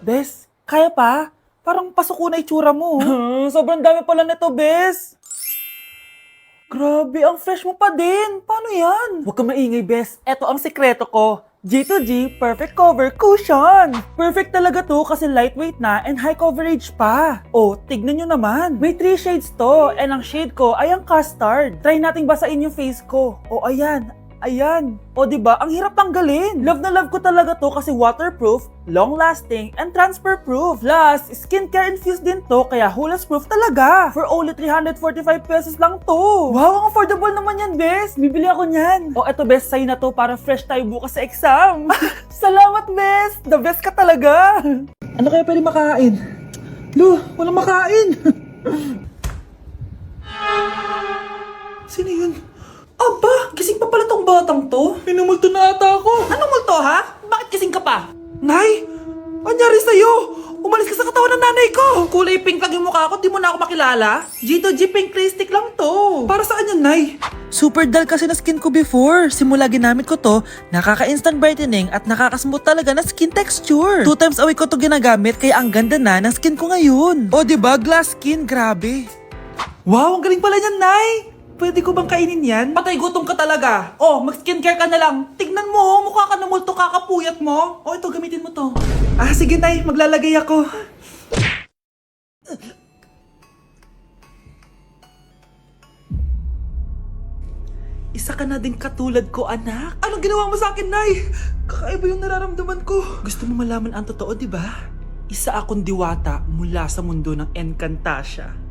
Bes, kaya pa? Parang pasuko na itsura mo. Sobrang dami pala nito, Bes. Grabe, ang fresh mo pa din. Paano yan? Huwag kang maingay, Bes. Eto ang sikreto ko. G2G Perfect Cover Cushion. Perfect talaga to kasi lightweight na and high coverage pa. Oh, tignan nyo naman. May 3 shades to and ang shade ko ay ang custard. Try nating basain yung face ko. Oh, ayan. Ayan. O diba, ang hirap tanggalin. Love na love ko talaga to kasi waterproof, long-lasting, and transfer-proof. Plus, skincare infused din to kaya hulas-proof talaga. For only 345 pesos lang to. Wow, ang affordable naman yan, Bes. Bibili ako niyan. O eto, Bes, sa'yo na to para fresh tayo bukas sa exam. Salamat, Bes. The best ka talaga. Ano kaya pwede makain? Lo, walang makain. Sino yun? Aba, gising pa pala tong batang to. Minumulto na ata ako. Anong multo, ha? Bakit gising ka pa? Nay, anyari sa'yo? Umalis ka sa katawan ng nanay ko. Kulay pink lang yung mukha ko, di mo na ako makilala. G2G pink lipstick lang to. Para saan yan, Nay? Super dull kasi na skin ko before. Simula ginamit ko to, nakaka-instant brightening at nakaka-smooth talaga na skin texture. 2 times a week ko to ginagamit kaya ang ganda na ng skin ko ngayon. O diba, glass skin, grabe. Wow, ang galing pala niyan, Nay. Pwede ko bang kainin yan? Patay gutom ka talaga. Oh, mag-skincare ka na lang. Tignan mo, mukha ka na multo kakapuyat mo. Oh, ito, gamitin mo to. Ah, sige, Nay. Maglalagay ako. Isa ka na din katulad ko, anak. Anong ginawa mo sa akin, Nay? Kakaiba yung nararamdaman ko. Gusto mo malaman ang totoo, di ba? Isa akong diwata mula sa mundo ng Encantasia.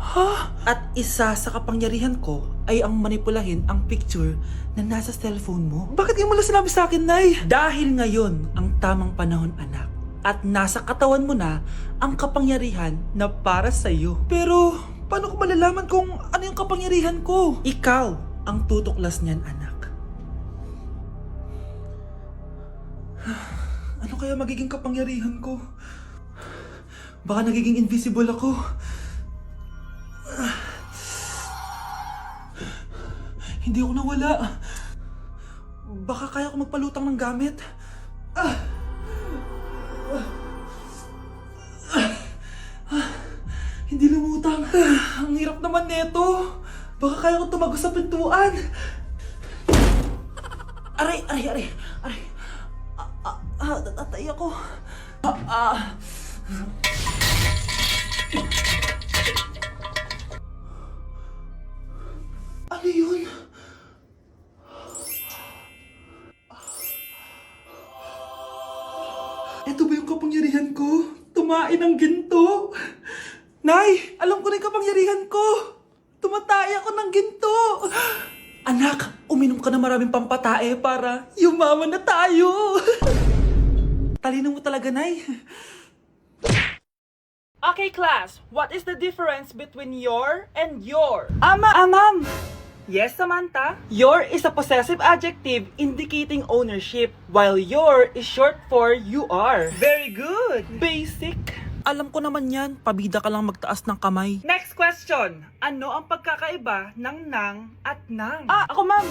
Ha? At isa sa kapangyarihan ko ay ang manipulahin ang picture na nasa cellphone mo. Bakit mo lang sinabi sa akin, Nay? Dahil ngayon ang tamang panahon, anak. At nasa katawan mo na ang kapangyarihan na para sa'yo. Pero paano ko malalaman kung ano yung kapangyarihan ko? Ikaw ang tutuklas niyan, anak. Ano kaya magiging kapangyarihan ko? Baka nagiging invisible ako. Hindi ako nawala. Baka kaya ko magpalutang ng gamit. Hindi lumutang. Ang hirap naman neto. Baka kaya ko tumagos sa pintuan. Aray, aray, aray. Aray. Tatay ako. Ano yun? Ito ba yung kapangyarihan ko? Tumain ng ginto? Nay, alam ko na yung kapangyarihan ko. Tumatay ako ng ginto. Anak, uminom ka na maraming pampatae para yumaman na tayo. Talino mo talaga, Nay. Okay, class. What is the difference between your and your? Ma'am. Yes, Samantha? Your is a possessive adjective indicating ownership, while your is short for you are. Very good. Basic. Alam ko naman yan. Pabida ka lang magtaas ng kamay. Next question. Ano ang pagkakaiba ng nang at nang? Ako, ma'am.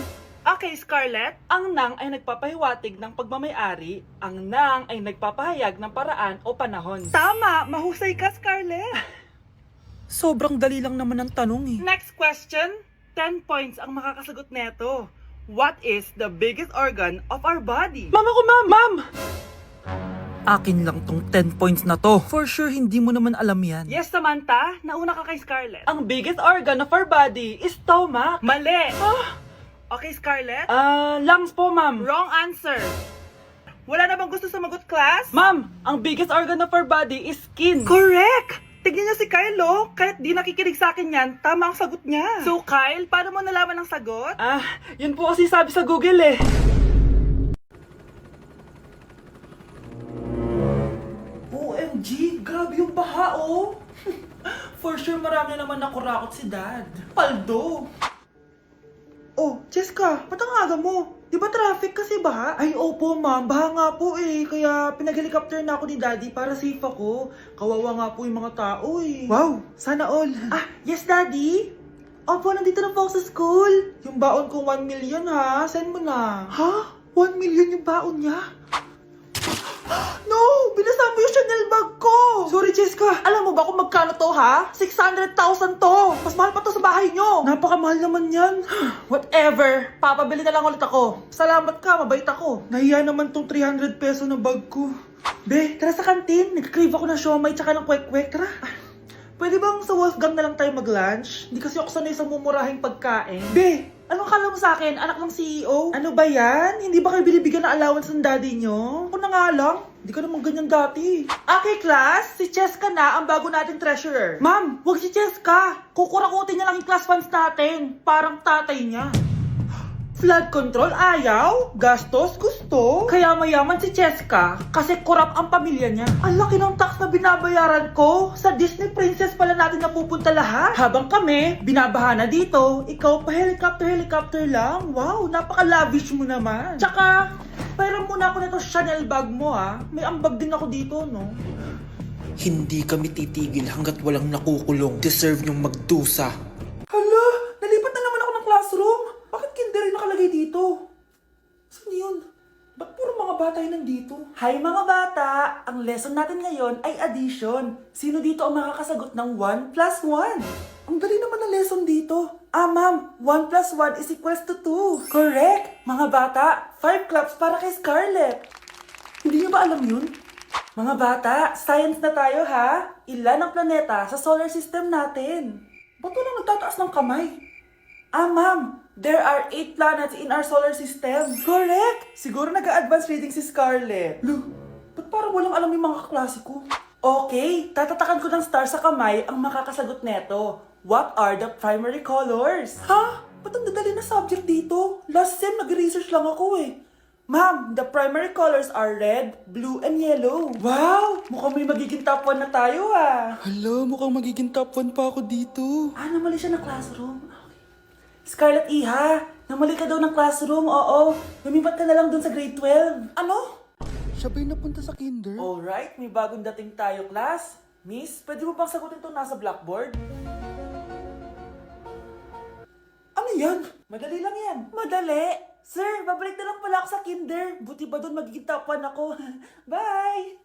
Okay, Scarlett. Ang nang ay nagpapahiwatig ng pagmamayari. Ang nang ay nagpapahayag ng paraan o panahon. Tama! Mahusay ka, Scarlett! Sobrang dali lang naman ang tanong eh. Next question. 10 points ang makakasagot neto. What is the biggest organ of our body? Mama ko, ma'am! Akin lang tong 10 points na to. For sure, hindi mo naman alam yan. Yes, Samantha. Nauna ka kay Scarlett. Ang biggest organ of our body is stomach. Mali! Okay, Scarlett? Lungs po, ma'am. Wrong answer. Wala na bang gusto sumagot, class? Ma'am, ang biggest organ of our body is skin. Correct! Tignan niyo si Kyle, oh. Kahit di nakikinig sa akin yan, tama ang sagot niya. So, Kyle, paano mo nalaman ang sagot? Yun po kasi sabi sa Google eh. OMG, grabe yung baha, oh. For sure, marami naman nakurakot si Dad. Paldo! Oh, Jessica, ba't ang aga mo? Di ba traffic kasi baha? Ay, opo ma'am, baha nga po eh. Kaya pinag-helicopter na ako ni Daddy para safe ako. Kawawa nga po yung mga tao eh. Wow, sana all. Yes Daddy? Opo, nandito na po ako sa school. Yung baon kong 1 million ha, send mo na. Ha? 1 million yung baon niya. No! Binasa mo yung Chanel bag ko! Sorry, Jessica. Alam mo ba kung magkano to, ha? 600,000 to! Mas mahal pa to sa bahay nyo! Napakamahal naman yan. Whatever. Papabili na lang ulit ako. Salamat ka, mabait ako. Nahiya naman tong 300 peso na bag ko. Be, tara sa kantin. Nag-crave ako ng siomay tsaka ng kwek-kwek. Tara. Pwede bang sa Wolfgang na lang tayo mag-lunch? Hindi kasi ako sanay sa mumurahing pagkain. Be, anong kala mo sa akin? Anak ng CEO? Ano ba yan? Hindi ba kayo binibigyan ng allowance ng daddy nyo? Ako na nga lang. Hindi ka naman ganyan dati. Okay, class. Si Cheska na ang bago nating treasurer. Ma'am, wag si Cheska. Kukurakutin niya lang yung class funds natin. Parang tatay niya. Flood control, ayaw. Gastos, gusto. Kaya mayaman si Cheska kasi korap ang pamilya niya. Ang laki ng tax na binabayaran ko. Sa Disney Princess pala natin napupunta lahat. Habang kami, binabaha na dito. Ikaw pa helicopter lang. Wow, napaka-lavish mo naman. Tsaka, pairam muna ako nito Chanel bag mo ah. May ambag din ako dito, no? Hindi kami titigil hanggat walang nakukulong. Deserve niyong magdusa. Hala, nalipat na naman ako ng classroom. Bakit kinder yung nakalagay dito? Saan yun? Ba't puro mga bata yung nandito? Hi mga bata! Ang lesson natin ngayon ay addition. Sino dito ang makakasagot ng 1 plus 1? Ang dali naman ng lesson dito. Ah ma'am, 1 plus 1 is equals to 2. Correct! Mga bata, 5 claps para kay Scarlett. Hindi niyo ba alam yun? Mga bata, science na tayo ha. Ilan ang planeta sa solar system natin? Ba't walang nagtataas ng kamay? Ah, ma'am, there are 8 planets in our solar system. Correct! Siguro nag-a-advance reading si Scarlett. Lo, ba't parang walang alam yung mga kaklase ko? Okay, tatatakan ko ng star sa kamay ang makakasagot neto. What are the primary colors? Ha? Ba't ang dadali na subject dito? Last sem, nag-research lang ako eh. Ma'am, the primary colors are red, blue, and yellow. Wow! Mukhang may magiging top 1 na tayo ah. Hala, mukhang magiging top 1 pa ako dito. Ah, namali siya ng classroom. Scarlett Iha, namali ka daw ng classroom, oo. Lumipat ka na lang dun sa grade 12. Ano? Siya ba'y napunta sa kinder? Alright, may bagong dating tayo, class. Miss, pwede mo bang sagutin itong nasa blackboard? Ano yan? Madali lang yan. Madali? Sir, babalik na lang pala ako sa kinder. Buti ba doon magiging top 1 ako? Bye!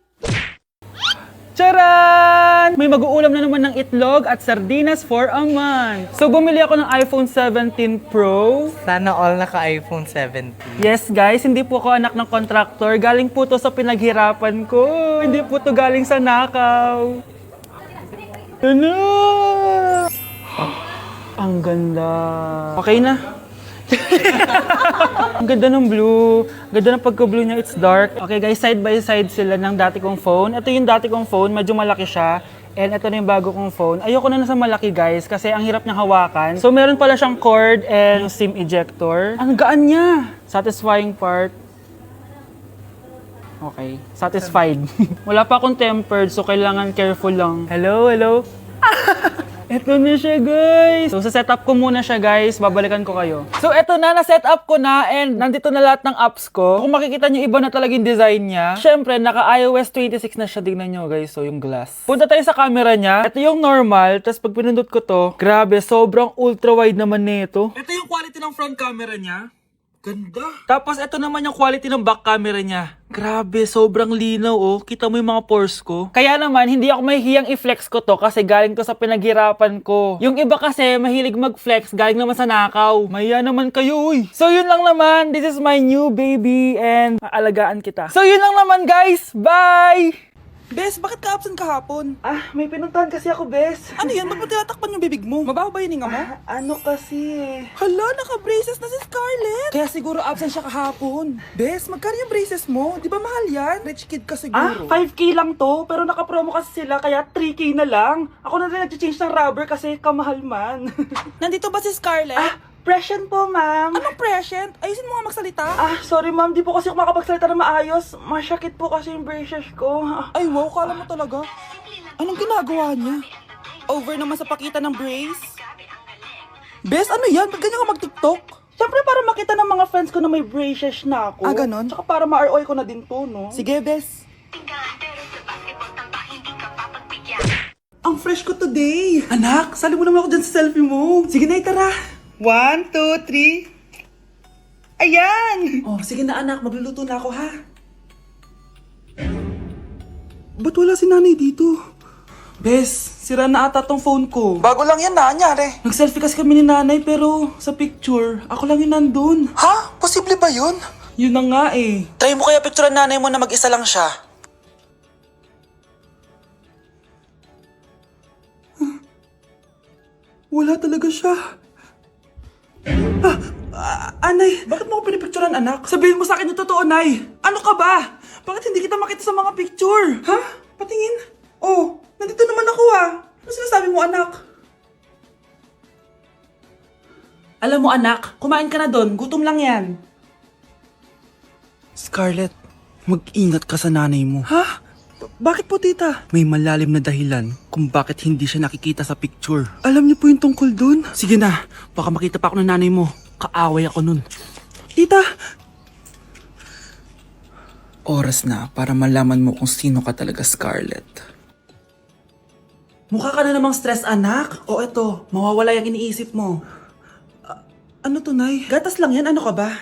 Charan! May mag-uulam na naman ng itlog at sardinas for a month. So, bumili ako ng iPhone 17 Pro. Sana all naka-iPhone 17. Yes, guys, hindi po ako anak ng contractor. Galing po to sa pinaghirapan ko. Hindi po to galing sa nakaw. Ano? Ang ganda. Okay na. Ang ganda ng blue. Ganda ng pagka-blue niya, it's dark. Okay guys, side by side sila ng dati kong phone. Ito yung dati kong phone, medyo malaki siya. And ito na yung bago kong phone. Ayoko na nasa malaki guys, kasi ang hirap niyang hawakan. So meron pala siyang cord and SIM ejector. Ang gaan niya! Satisfying part. Okay, satisfied. Wala pa akong tempered, so kailangan careful lang. Hello, hello? Eto na siya, guys. So, sa setup ko muna siya, guys. Babalikan ko kayo. So, eto na. Na-setup ko na and nandito na lahat ng apps ko. Kung makikita nyo, iba na talaga yung design niya. Siyempre, naka-iOS 26 na siya. Tignan nyo, guys. So, yung glass. Punta tayo sa camera niya. Ito yung normal. Tapos, pag pinindot ko to, grabe, sobrang ultra-wide naman nito. Ito yung quality ng front camera niya. Ganda. Tapos, ito naman yung quality ng back camera niya. Grabe, sobrang linaw oh. Kita mo yung mga pores ko. Kaya naman, hindi ako mahihiyang i-flex ko to kasi galing to sa pinaghirapan ko. Yung iba kasi, mahilig mag-flex, galing naman sa nakaw. Mahiya naman kayo, uy. So yun lang naman, this is my new baby and maalagaan kita. So yun lang naman guys, bye! Bes, bakit ka absent kahapon? Ah, may pinuntahan kasi ako, Bes. Ano yan? Ba't mo tinatakpan yung bibig mo? Mabaho ba yung hinga mo? Ano kasi? Hala, naka-braces na si Scarlett. Kaya siguro absent siya kahapon. Bes, magkano yung braces mo? Di ba mahal yan? Rich kid ka siguro. 5K lang to, pero naka-promo kasi sila, kaya 3K na lang. Ako na rin nag-change ng rubber kasi kamahal man. Nandito ba si Scarlett? Present po, ma'am. Anong present? Ayusin mo nga magsalita. Sorry ma'am, di po kasi ako makapagsalita na maayos. Masyakit po kasi yung braces ko. Ay wow, kala mo talaga. Anong ginagawa niya? Over naman sa pakita ng brace. Bes, ano yan? Ba't ganyan ka mag-tiktok? Siyempre para makita ng mga friends ko na may braces na ako. Ah, ganon? Tsaka para ma-ROI ko na din to, no? Sige, Bes. Ang fresh ko today. Anak, sali mo naman ako dyan sa selfie mo. Sige na, tara. 1, 2, 3. Ayan! Oh, sige na anak, magluluto na ako ha. Ba't wala si nanay dito? Bes, sira na ata tong phone ko. Bago lang yan nangyari. Nag-selfie kasi kami ni nanay pero sa picture, ako lang yun nandun. Ha? Posible ba yun? Yun na nga eh. Try mo kaya picturean nanay mo na mag-isa lang siya. Wala talaga siya. Anay, bakit mo ako pinipicturean anak? Sabihin mo sa akin yung totoo, Nay. Ano ka ba? Bakit hindi kita makita sa mga picture? Ha? Patingin. Oh, nandito naman ako ah. Ano sinasabi mo anak? Alam mo anak, kumain ka na doon. Gutom lang yan. Scarlett, mag-ingat ka sa nanay mo. Ha? Bakit po tita? May malalim na dahilan kung bakit hindi siya nakikita sa picture. Alam niyo po yung tungkol dun? Sige na, baka makita pa ako ng nanay mo. Kaaway ako nun. Tita! Oras na para malaman mo kung sino ka talaga, Scarlett. Mukha ka na namang stress anak. O eto, mawawala yung iniisip mo. Ano to, Nay? Gatas lang yan, ano ka ba?